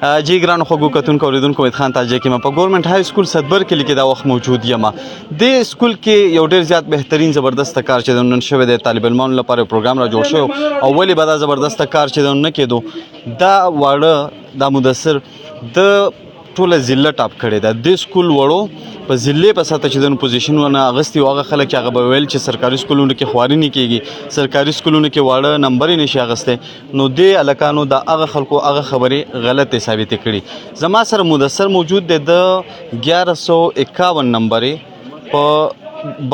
جی ګرانو خوږو کتونکو اوریدونکو امید خان تاجک یم په ګورنمنت های سکول صدبر کلي کې دا وخت موجود یم. د سکول کې یو ډېر زیات بهترین زبردست کار چې نن شوی دی طالب علمانو لپاره پروګرام را جوړ شوی او ولې به دا زبردست کار چې نه کېدو دا واړه دا مدثر د ټوله ضلع ټاپ کړې ده. د سکول وړو په ضلع په سطح چې د پوزیشنونه اغستي هغه خلک چې هغه به ویل چې سرکاري سکولونو کې خواري نه کېږي، سرکاري سکولونو کې واړه نمبر یې نشي اغستی، نو دې هلکانو د هغه خلکو هغه خبرې غلطې ثابتې کړي. زما سره مدثر موجود دی، د 1151 نمبر یې په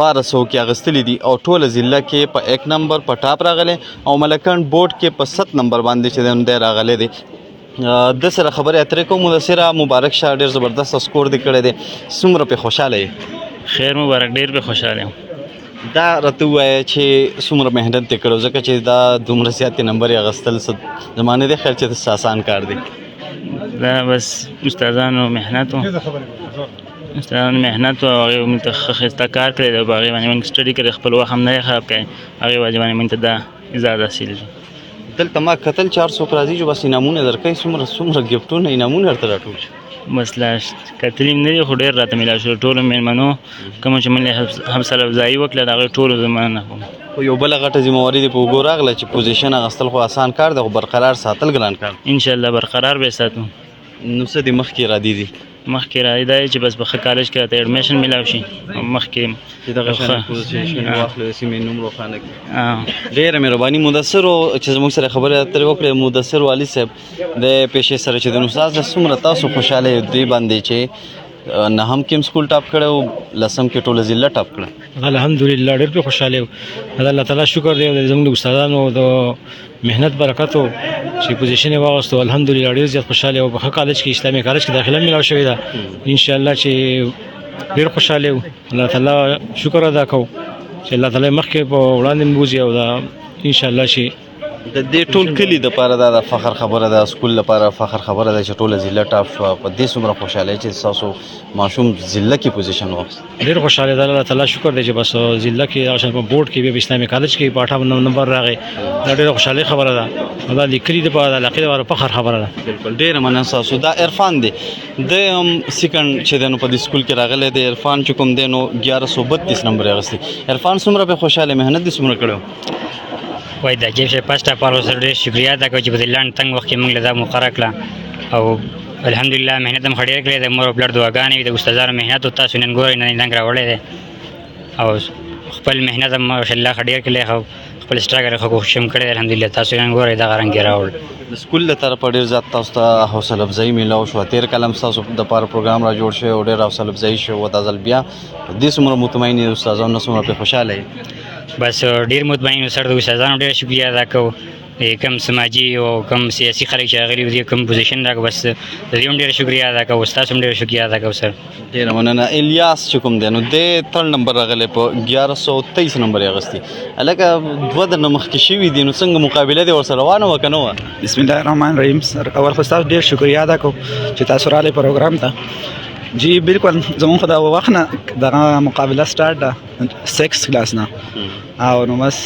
1200 کې اغستلی دي او ټوله ضلع کې په 1 نمبر په ټاپ راغلی او ملکان بورډ کې په 7 نمبر باندې چې دی راغلی دی. د سره خبرې اترې کوم. مدثره مبارک شه، ډېر زبردست سکور دې کړی دی، څومره پې خوشحاله یې؟ خیر مبارک، ډېر پې خوشحاله یم. دا راته ووایه چې څومره محنت دې کړی، ځکه چې دا دومره زیاتې نمبر یې اخیستل څه زما نه دی خیر چې آسان کار دی. دا بس استادانو محنت و، استادانو محنت و، هغې موږ ته ښه ښایسته کار کړی دی او په هغې باندې موږ سټډي کړی، خپل وخت هم نه دی خراب کړی، هغې وجې باندې موږ ته دا اعزاز حاصل دی. دلته ما کتل 400 راځي چې بس انعامونه درکوي، څومره ګفټونه انعامونه ورته راټول شي؟ بس لا کتلي نه دي خو ډېر راته میلاو شول. ټولو مېلمنو کومه چې موږ حوصله افزایي وکړه د هغې ټولو زه مننه کوم. خو یو بله غټه ذمهواري دې په اوږو راغله چې پوزیشن اخیستل خو آسان کار دی خو برقرار ساتل ګران کار دی. انشاءالله برقرار به یې ساتو. نو څه دې مخکې ارادې دي؟ مخکې ارادې دا چې بس په ښه کالج کې راته ایډمیشن میلاو شي او مخکې چې دغه شان پوزیشن واخلو، د سیمې نوم روښانه کړي. ډېره مهرباني. مدثر چې زموږ سره خبرې اترې وکړې، مدثر والي صاحب د پیشې سره چې د استاد څومره تاسو خوشحاله یو دې باندې چې نهم کې سکول ټاپ کړی او لسم کې ټوله ضلع ټاپ کړی؟ الحمدلله ډېر پې خوشحاله یو. د الله تعالی شکر دی زموږ د استادانو د محنت برکت و چې پوزیشن یې واغستو. الحمدلله ډېر زیات خوشحاله یو. په ښه کالج کې اسلامي کالج کې داخله میلاو شوې ده. انشاءالله چې ډېر خوشحاله یو. الله تعالی شکر ادا کوو چې الله تعالی مخکې په وړاندې بوځي او دا انشاءالله چې د دې ټول کلي دپاره دا د فخر خبره ده، سکول لپاره فخر خبره ده چې ټوله ضلع ټاپ شوه. په دې څومره خوشحالۍ چې ستاسو ماشوم ضلع کې پوزیشن واخیست؟ ډېر خوشحاله ده. الله تعالی شکر دی چې بس ضلع کې هغه شان په بورډ کې بیا په اسلامي کالج کې په 58 نمبر راغی. دا ډېره خوشحالۍ خبره ده او دا د کلي دپاره د علاقې دپاره فخر خبره ده. بلکل ډېره مننه ستاسو. دا عرفان دی، د سیکنډ چې دی نو په دې سکول کې راغلی دی. عرفان چې کوم دی نو 1132 نمبر یې اخیستی. عرفان څومره پې خوشحاله، محنت دې څومره کړی؟ وای دا جیب صاحب فسټ اف آل سره ډېر شکریه ادا کوم چې په دې لنډ تنګ وخت کې موږ له دا مقرره کړه او الحمدلله محنت هم ښه ډېر کړی دی. مور او پلار دعاګانې وي، د استادانو محنت او تاسو نن ګورئ نن ننګ راوړی دی او خپل محنت هم ماشاءالله ښه ډېر کړی او خپل سټرګل ښه کوښښ هم کړی دی. الحمدلله تاسو نن ګورئ دغه رنګ یې راوړ. د سکول له طرفه ډېر زیات تاسو ته حوصله افزایي میلاو شوه. تېر کال هم ستاسو دپاره پروګرام را جوړ شوی او ډېر حوصله افزایي شوی. دا ځل بیا دې څومره مطمئن یې استادانو نه څومره پې خوشحاله یې؟ بس ډېر مطمئن و سر د استادانو ډېر شکریه ادا کوو. کم سماجي او کم سیاسي خلک چې راغلي دي کوم پوزیشن راکړو، بس د دې هم ډېر شکریه ادا کوو. ستاسو هم ډېر شکریه ادا کوو سر. ډېره مننه. الیاس چې کوم دی نو د 3 نمبر راغلی په 1123 نمبر یې اخیستي. هلکه 2 درنه مخکې شوي دي، نو څنګه مقابله دې ورسره روانه وه که نه وه؟ بسم الله الرحمن الرحیم. سر اول خو ستاسو ډېر شکریه ادا کوم چې تاسو راغلی پروګرام ته. جی بالکل زموږ خو د وخت نه دغه مقابله سټارټ ده 6 کلاس نه او نو بس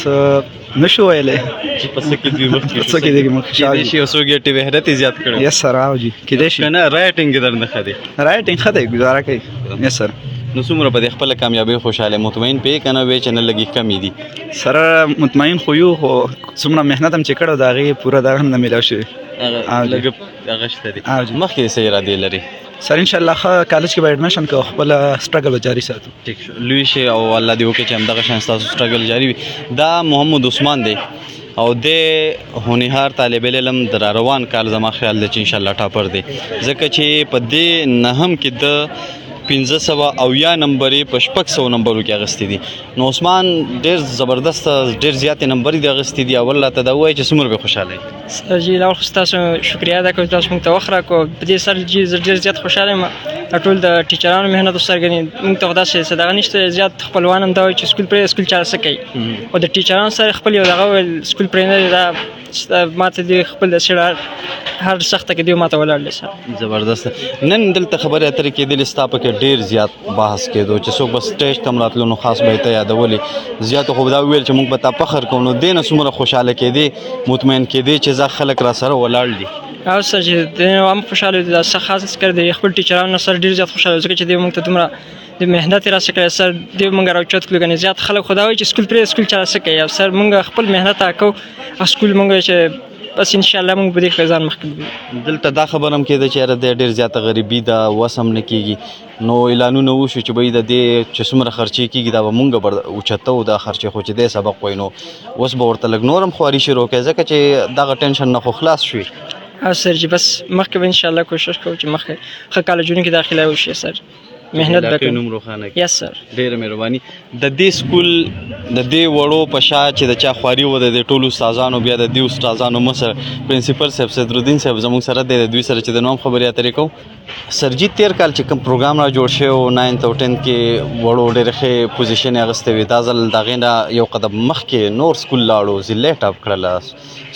نشو ویلی چې په څه کې دوی مخکې څه کې دی مخکې کېدای شي یو څوک یې ټي محنت یې زیات کړی. یس سر. او جی کېدای شي. که نه رایټنګ یې درنه ښه دی؟ رایټنګ ښه دی، ګزاره کوي. یس سر. نو څومره په دې خپله کامیابۍ خوشحاله مطمئن پې که نه وې چې نه لږې کمې دي؟ سره مطمئن خو یو، خو څومره محنت هم چې کړی د هغې پوره دغه هم نه میلاو شوي. لږ هغه شته دي. مخکې څه ارادې لري؟ سر انشاءالله ښه کالج کې به ایډمیشن کوو، خپله سټرګل به جاري ساتو. ټیک شو، لوی شي او الله دې وکړي چې همدغه شان ستاسو سټرګل جاري وي. دا محمد عثمان دی او د هنیهار طالب علم د راروان کال زما خیال دی چې انشاءالله ټاپر دی، ځکه چې په دې نهم کې د 570 نمبرې په 600 نمبرو کې اخیستې دي. نو عثمان ډېر زبردست ډېر زیاتې نمبرې دې اخیستې دي. اول راته دا ووایه چې څومره به خوشحاله یې؟ سر جي اول خو ستاسو شکریه ادا کوم، تاسو موږ ته وخت راکړو. په دې سر جي زه ډېر زیات خوشحاله یم. ټول د ټیچرانو محنت او سرګنې موږ ته خو داسې څه دغه نشته. زیات خپلوان هم دا وایي چې سکول پرې سکول چا څه کوي او د ټیچرانو سره خپل یو دغه ویل سکول پرې نه دی. دا ماته دې خپل د سړه هر سخته کې دی ماته ولاړ دی سر. زبردست. نن دلته خبرې اترې کېدلې ستا پکې ډېر زیات بحث کېدو چې څوک به سټیج ته هم راتلو نو خاص به یې ته یادولې. زیاتو خو به دا وویل چې موږ به تا فخر کوو. نو دې نه څومره خوشحاله کېدې، مطمئن کېدې چې زه خلک را سره ولاړ دي؟ او سر چې د هم خوشاله دي د خاص کر دي خپل ټیچرانو سره ډیر زیات خوشاله ځکه چې دوی موږ ته دومره د مهنت را سره سر دوی موږ راوچت کړو کنه زیات خلک خدا وي چې سکول چا سکه یا سر موږ خپل مهنت وکاو سکول موږ چې بس ان شاء الله موږ به د خزان مخکې دلته دا خبر هم کېده چې د ډېر زیاته غریبي دا وسم نه کیږي نو اعلانونه وشو چې به د دې چې څومره خرچې کیږي دا به مونږ اوچته او دا خرچې خو چې د سبق وای نو اوس به ورته لږ نورم خواري شروع کړي ځکه چې دغه ټینشن نه خو خلاص شوي او سر چې بس مخکې به ان شاء الله کوشش کوو چې مخکې ښه کالجونو کې داخله وشي سر مهنت وکړو نوم روښانه کړي یس سر ډېره مهرباني د دې سکول د دې وړو په شا چې د چا خواري و د ټولو استادانو بیا د دې استادانو مشر پرنسپل صاحب صدرالدین صاحب زموږ سره د دوی سره چې د نوم خبرې اترې کوو سرجیت تیر کال چې کوم پروګرام را جوړ شوی او 9th او 10th کې وړو ډېرې ښې پوزیشن اخیستې وي دا ځل د هغې نه یو قدم مخکې نور سکول لاړو ضلع ټاپ کړله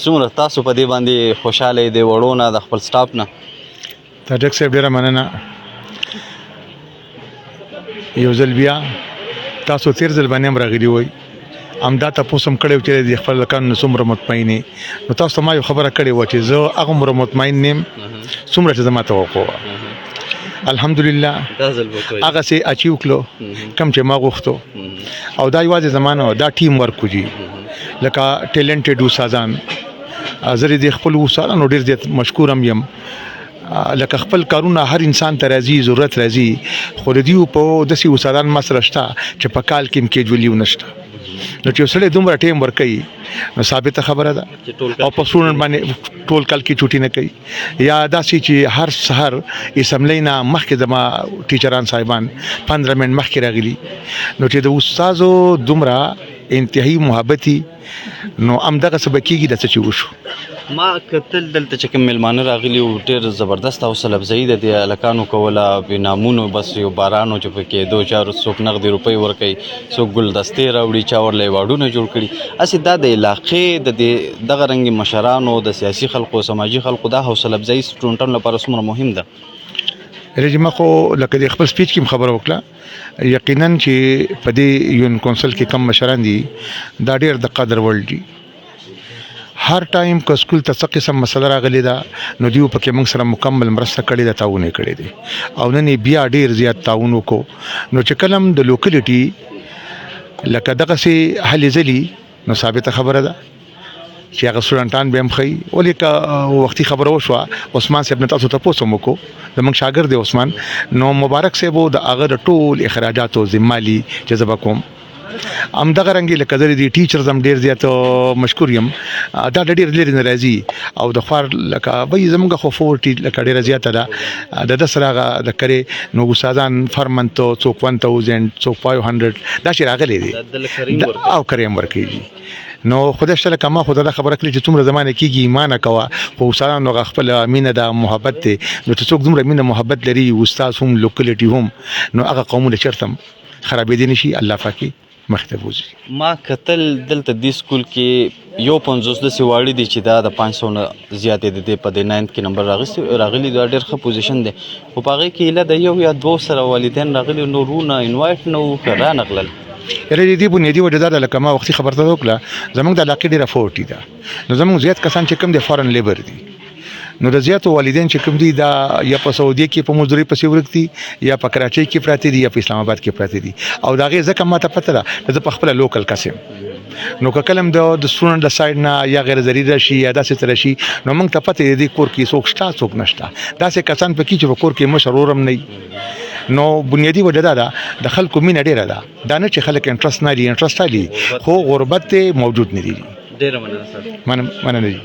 څومره تاسو په دې باندې خوشحاله د وړو نه د خپل سټاف نه طارق صاحب ډېره مننه یو ځل بیا تاسو تیر ځل باندې هم راغلي وئ همدا تاسو هم کړی چې د خپل کار نه څومره مطمئن یې نو تاسو ما یو خبره کړې وه چې زه هغه مطمئن نیم څومره چې زما توقع الحمدلله هغه سي اچیو کړو کم چې ما غوښتو او دا یوازې زمانه دا ټیم ورک کوي لکه ټیلنټډ استادان زه د خپل استادانو ډیر زیات مشکور یم لکه خپل کارونه هر انسان ته راځي ضرورت راځي خو د دې په داسې استادان ما سره شته چې په کال کې کېجولي نشته نو چې سړی دومره ټیم ورکوي نو ثابته خبره ده او په سټوډنټ باندې ټول کال کې چوټي نه کوي یا داسې چې هر سحر اسمبلی نه مخکې زما ټیچران صاحبان 15 منټ مخکې راغلي نو چې د استادو دومره انتهایی محبتي نو همدغه سبا کېږي د څه چې وشو ما کتل دلته چې کوم مېلمانه راغلي او ډېر زبردست حوصله افزایي د دې هلکانو کوله بې نامونو بس یو بارانو چې پکې دو چارو څوک نغدي روپۍ ورکوي څوک ګلدستې راوړي چا ورله واډونه جوړ کړي هسې دا د علاقې د دغه رنګې مشرانو د سیاسي خلقو سماجي خلقو دا حوصله افزایي سټوډنټانو لپاره څومره مهم ده رجما خو لکه د خپل سپیچ کې خبره وکړه یقینا چې په دې یون کونسل کې کم مشران دي دا ډېر د قدر وړ دي هر ټایم که سکول ته څه قسم مسله راغلی ده نو دیو پکې موږ سره مکمل مرسته کړې ده تعاون یې کړی دی او نن بیا ډېر زیات تعاون وکړو نو چې کلم د لوکلیټي لکه دغسې هلې ځلې نو ثابته خبره ده چې هغه سټوډنټان به هم ښایي ولې که وختي خبره وشوه عثمان صاحب نه تاسو تپوس هم وکړو زموږ شاګرد دی عثمان نو مبارک صاحب د هغه د ټول اخراجاتو ذمه لي چې زه به کوم همدغه رنګې لکه زه د ټیچرز هم ډېر زیات مشکور یم دا ډېر لرې نه راځي او د خوار لکه وایي زموږ خو 40 لکه ډېره زیاته ده د ده سره هغه د کرې نو استادان فرمنتو څوک 1000 څوک 500 دا چې راغلی دي او کرې هم ورکېږي نو خدای شته لکه ما خو دا خبره کړې چې څومره زمانه کېږي ایمانه کوه خو استادانو هغه خپل مینه ده محبت دی نو چې څوک دومره مینه محبت لري استاد هم لوکلیټي هم نو هغه قومونه چېرته هم خرابېدی نه شي الله پاکي مخته بوزي ما کتل دلته د سکول کې یو 50 داسې واړه دي چې دا د 500 نه زیاتې د په د 9th کې نمبر راغلي دا ډېر ښه پوزیشن دی خو په هغې کې ایله د یو یا دوه سره والدین راغلي نورونه انوایټ نه وو را نغلل یاره دې بنیادي وجه دا ده لکه ما وختي خبرته وکړه زموږ د علاقې ډېره 40 ده نو زموږ زیات کسان چې کوم د فارن لیبر دي نو د زیاتو والدین چې کوم دي دا یا په سعودي کې په مزدوري پسې ورک دي یا په کراچۍ کې پراته دي یا په اسلام آباد کې پراته دي او دا غي ځکه ماته پته ده زه په خپل لوکل قسم نو که کلم د سټوډنټ د سایډ نه یا غیر ضروري راشي یا داسې تر شي نو موږ ته پته دی کور کې څوک شته څوک نشته داسې کسان پکې چې په کور کې مشرورم نه نو بنیادی وجه دا د خلکو مینه ډیره ده دا نه چې خلک انټرست نه لري انټرست لري خو غربت موجود نه دي ډیره مننه سر مننه دي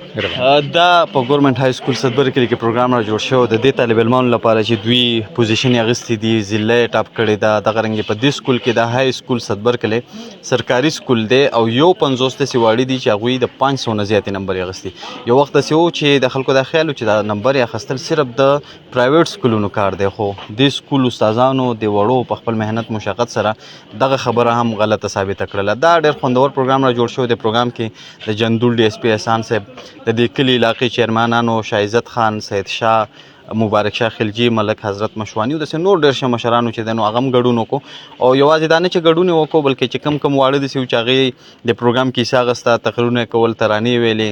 دا په ګورنمنت های سکول صدبر کې پروګرام را جوړ شو د دې طالب علمانو لپاره چې دوی پوزیشن یې اخیستې دي ضلع ټاپ کړی ده دغه رنګې په دې سکول کې د های سکول صدبر کې سرکاري سکول دی او یو 50 داسې واړه دي چې هغوی د 500 نه زیاتې نمبر یې اخیستي یو وخت داسې و چې د خلکو دا خیال و چې دا نمبر یې اخیستل صرف د پرایویټ سکولونو کار دی خو دې سکول استادانو د وړو په خپل مهنت مشقت سره دغه خبره هم غلطه ثابته کړله دا ډېر خوندور پروګرام را جوړ شو د پروګرام کې د جندول ډي اس پی احسان صاحب د دې کلي علاقې چیرمانانو شاه عزت خان سید شاه مبارک شاه خلجي ملک حضرت مشوانی او داسې نور ډېر ښه مشرانو چې دی نو هغه هم ګډون وکړو او یوازې دا نه چې ګډون یې وکړو بلکې چې کم واړه داسې و چې هغې د پروګرام کیسه اخیسته تقریرونه یې کول ترانې یې ویلې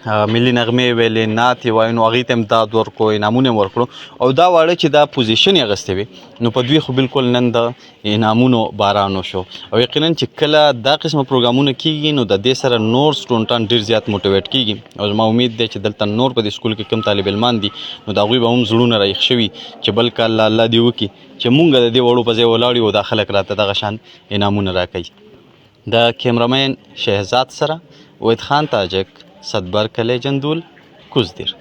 ملي نغمې ویلې نعت یې وایي نو هغوی ته امداد ورکړو انعامونه یې ورکړو او دا واړه چې دا پوزیشن یې اخیستی وي نو په دوی خو بالکل نن د انعامونو باران وشو او یقینا چې کله دا قسمه پروګرامونه کیږي نو د دې سره نور سټوډنټان ډېر زیات موټیویټ کیږي او زما امید دی چې دلته نور په دې سکول کې کوم طالب علمان دي نو د هغوی به هم زړونه رایښ شوي چې بل کال الله دې وکړي چې مونږ د دې وړو په ځای ولاړ یو دا خلک راته دغه شان انعامونه راکوي د کیمرامین شهزاد سره وحید خان تاجک صدبر کلی جندول کوزدیر